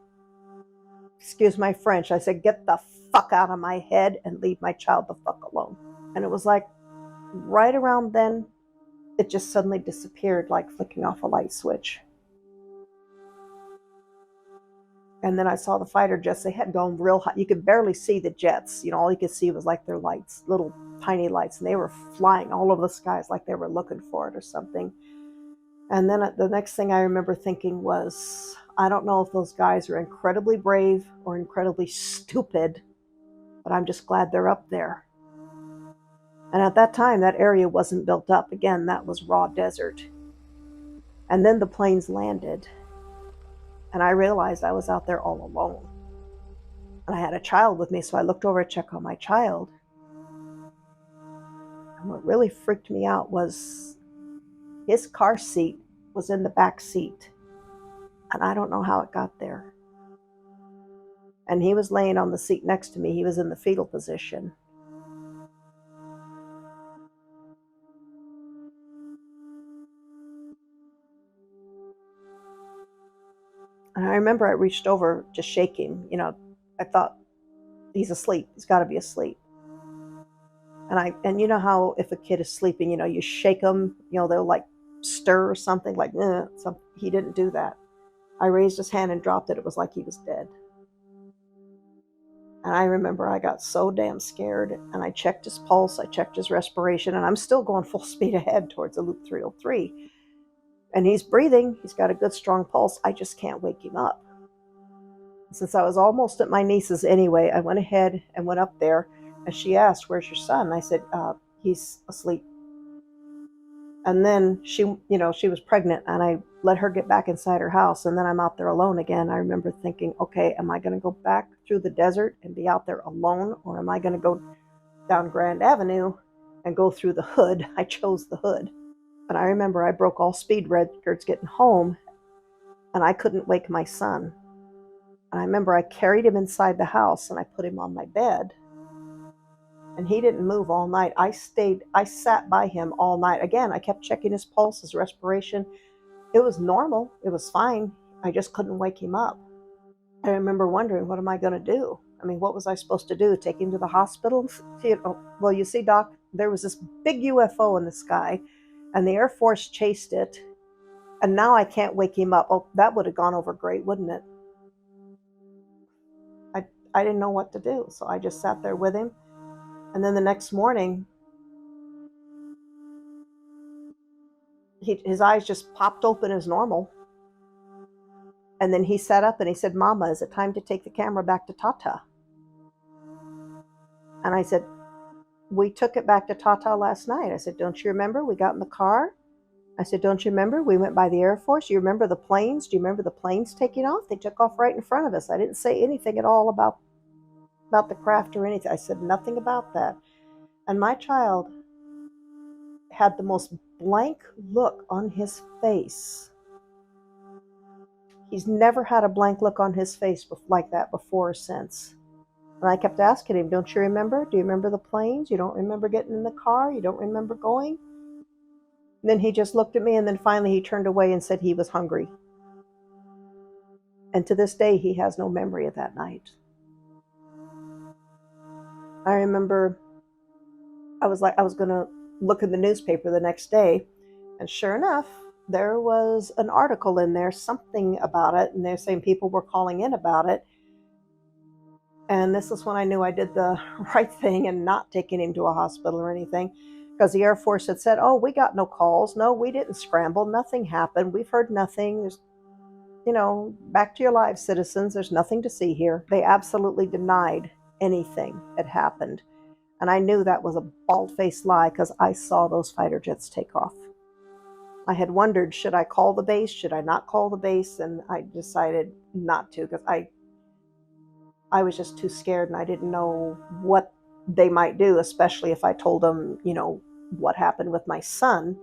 Excuse my French. I said, "Get the fuck out of my head and leave my child the fuck alone." And it was like right around then, it just suddenly disappeared like flicking off a light switch. And then I saw the fighter jets. They had gone real high. You could barely see the jets. All you could see was like their lights, little tiny lights. And they were flying all over the skies like they were looking for it or something. And then the next thing I remember thinking was, I don't know if those guys are incredibly brave or incredibly stupid, but I'm just glad they're up there. And at that time, that area wasn't built up. Again, that was raw desert. And then the planes landed. And I realized I was out there all alone. And I had a child with me, so I looked over to check on my child. And what really freaked me out was his car seat was in the back seat. And I don't know how it got there. And he was laying on the seat next to me. He was in the fetal position. And I remember I reached over to shake him. I thought, he's asleep. He's got to be asleep. And you know how if a kid is sleeping, you shake them, they'll like stir or something like, he didn't do that. I raised his hand and dropped it. It was like he was dead. And I remember I got so damn scared, and I checked his pulse, I checked his respiration, and I'm still going full speed ahead towards the Loop 303. And he's breathing. He's got a good, strong pulse. I just can't wake him up. Since I was almost at my niece's anyway, I went ahead and went up there, and she asked, "Where's your son?" I said, "He's asleep." And then she was pregnant, and I let her get back inside her house, and then I'm out there alone again. I remember thinking, okay, am I going to go back through the desert and be out there alone, or am I going to go down Grand Avenue and go through the hood? I chose the hood. And I remember I broke all speed records getting home, and I couldn't wake my son. And I remember I carried him inside the house, and I put him on my bed. And he didn't move all night. I sat by him all night. Again, I kept checking his pulse, his respiration. It was normal. It was fine. I just couldn't wake him up. I remember wondering, what am I going to do? I mean, what was I supposed to do? Take him to the hospital? Well, you see, Doc, there was this big UFO in the sky, and the Air Force chased it, and now I can't wake him up. Oh, that would have gone over great, wouldn't it? I didn't know what to do, so I just sat there with him. And then the next morning, his eyes just popped open as normal. And then he sat up and he said, "Mama, is it time to take the camera back to Tata?" And I said, "We took it back to Tata last night." I said, "Don't you remember? We got in the car." I said, "Don't you remember? We went by the Air Force. You remember the planes? Do you remember the planes taking off? They took off right in front of us." I didn't say anything at all about the craft or anything. I said nothing about that. And my child had the most blank look on his face. He's never had a blank look on his face like that before or since. And I kept asking him, "Don't you remember? Do you remember the planes? You don't remember getting in the car? You don't remember going?" And then he just looked at me, and then finally he turned away and said he was hungry. And to this day, he has no memory of that night. I remember I was going to look in the newspaper the next day, and sure enough, there was an article in there, something about it, and they're saying people were calling in about it. And this is when I knew I did the right thing and not taking him to a hospital or anything, because the Air Force had said, "Oh, we got no calls. No, we didn't scramble. Nothing happened. We've heard nothing." back to your lives, citizens. There's nothing to see here. They absolutely denied anything had happened. And I knew that was a bald-faced lie because I saw those fighter jets take off. I had wondered, should I call the base? Should I not call the base? And I decided not to because I was just too scared and I didn't know what they might do, especially if I told them, what happened with my son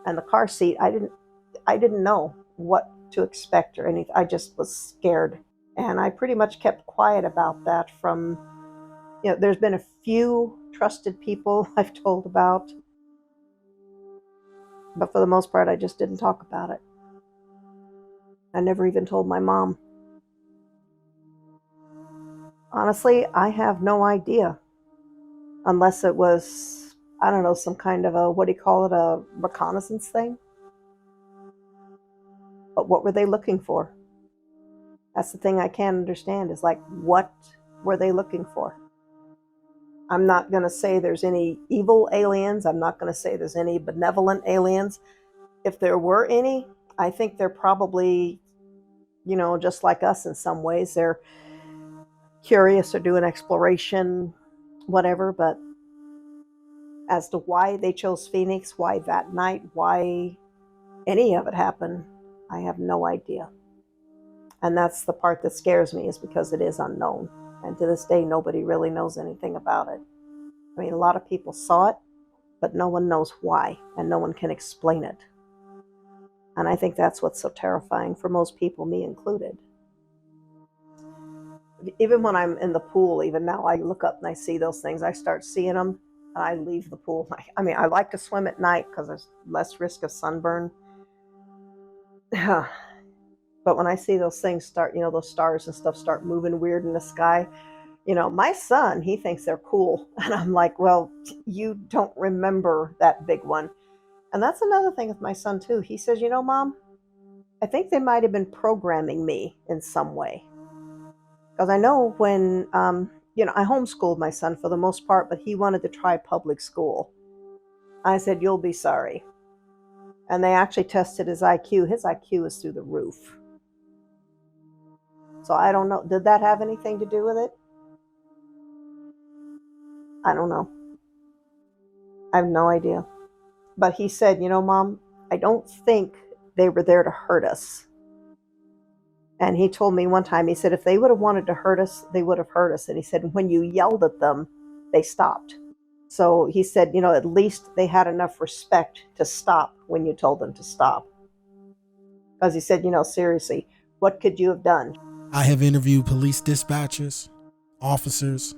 and the car seat. I didn't know what to expect or anything. I just was scared. And I pretty much kept quiet about that from, there's been a few trusted people I've told about, but for the most part, I just didn't talk about it. I never even told my mom. Honestly, I have no idea. Unless it was, I don't know, some kind of a reconnaissance thing. But what were they looking for? That's the thing I can't understand is what were they looking for? I'm not going to say there's any evil aliens. I'm not going to say there's any benevolent aliens. If there were any, I think they're probably, just like us in some ways. They're curious or doing exploration, whatever. But as to why they chose Phoenix, why that night, why any of it happened, I have no idea. And that's the part that scares me, is because it is unknown. And to this day, nobody really knows anything about it. I mean, a lot of people saw it, but no one knows why, and no one can explain it. And I think that's what's so terrifying for most people, me included. Even when I'm in the pool, even now, I look up and I see those things. I start seeing them, and I leave the pool. I like to swim at night because there's less risk of sunburn. But when I see those things start, those stars and stuff start moving weird in the sky, my son, he thinks they're cool. And I'm like, well, you don't remember that big one. And that's another thing with my son, too. He says, Mom, I think they might have been programming me in some way. Because I know when, I homeschooled my son for the most part, but he wanted to try public school. I said, you'll be sorry. And they actually tested his IQ. His IQ is through the roof. So I don't know. Did that have anything to do with it? I don't know. I have no idea. But he said, Mom, I don't think they were there to hurt us. And he told me one time, he said, if they would have wanted to hurt us, they would have hurt us. And he said, when you yelled at them, they stopped. So he said, at least they had enough respect to stop when you told them to stop. Because he said, seriously, what could you have done? I have interviewed police dispatchers, officers,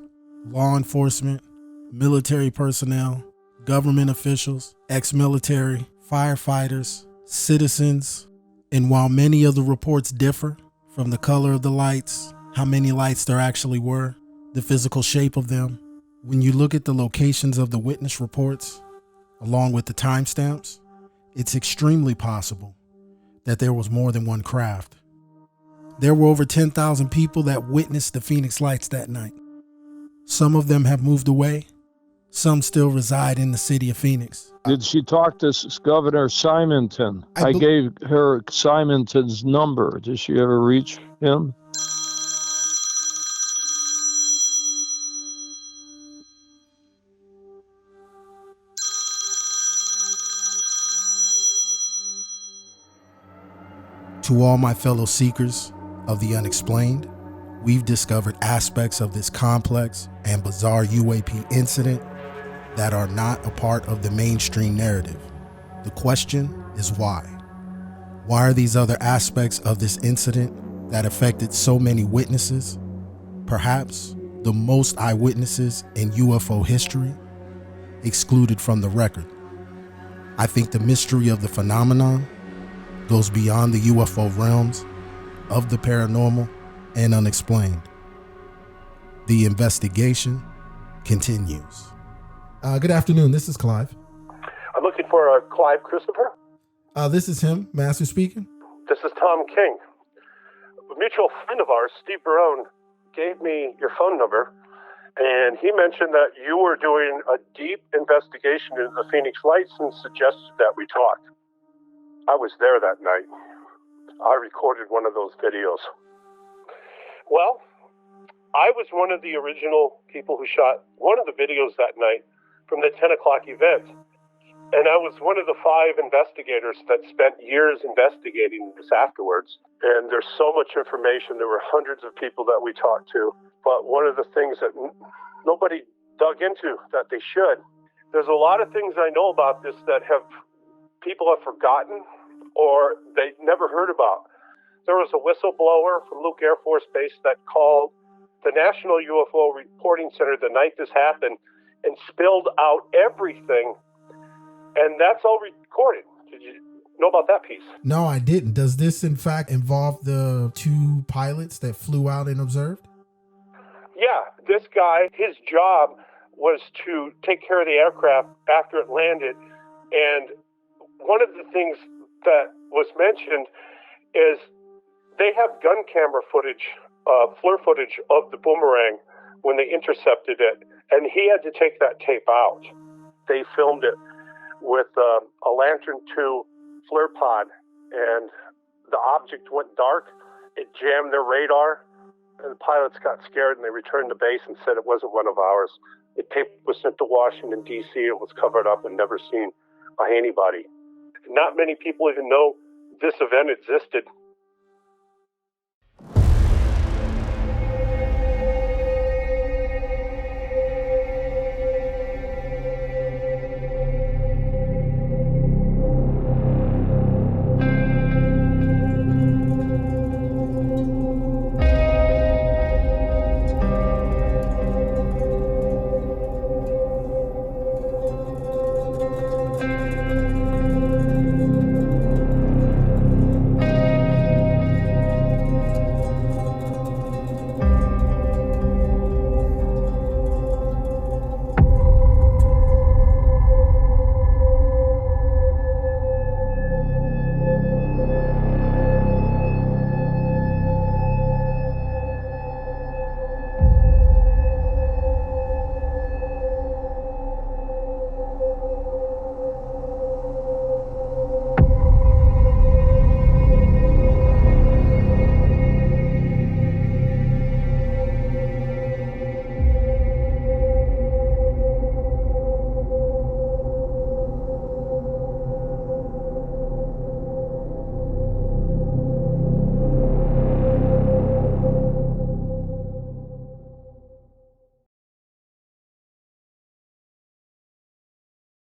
law enforcement, military personnel, government officials, ex-military, firefighters, citizens. And while many of the reports differ from the color of the lights, how many lights there actually were, the physical shape of them, when you look at the locations of the witness reports, along with the timestamps, it's extremely possible that there was more than one craft. There were over 10,000 people that witnessed the Phoenix lights that night. Some of them have moved away. Some still reside in the city of Phoenix. Did she talk to Governor Simonton? I gave her Simonton's number. Did she ever reach him? To all my fellow seekers of the unexplained, we've discovered aspects of this complex and bizarre UAP incident that are not a part of the mainstream narrative. The question is why? Why are these other aspects of this incident that affected so many witnesses, perhaps the most eyewitnesses in UFO history, excluded from the record? I think the mystery of the phenomenon goes beyond the UFO realms of the paranormal and unexplained. The investigation continues. Good afternoon. This is Clive. I'm looking for Clive Christopher. This is him, Master speaking. This is Tom King. A mutual friend of ours, Steve Barone, gave me your phone number, and he mentioned that you were doing a deep investigation into the Phoenix Lights and suggested that we talk. I was there that night. I recorded one of those videos. Well, I was one of the original people who shot one of the videos that night from the 10 o'clock event. And I was one of the 5 investigators that spent years investigating this afterwards. And there's so much information. There were hundreds of people that we talked to. But one of the things that nobody dug into that they should, there's a lot of things I know about this that people have forgotten or they never heard about. There was a whistleblower from Luke Air Force Base that called the National UFO Reporting Center the night this happened and spilled out everything. And that's all recorded. Did you know about that piece? No, I didn't. Does this, in fact, involve the 2 pilots that flew out and observed? Yeah, this guy, his job was to take care of the aircraft after it landed. And one of the things that was mentioned is they have gun camera footage, FLIR footage of the boomerang when they intercepted it. And he had to take that tape out. They filmed it with a Lantern 2 FLIR pod, and the object went dark. It jammed their radar, and the pilots got scared, and they returned to base and said it wasn't one of ours. The tape was sent to Washington, D.C. It was covered up and never seen by anybody. Not many people even know this event existed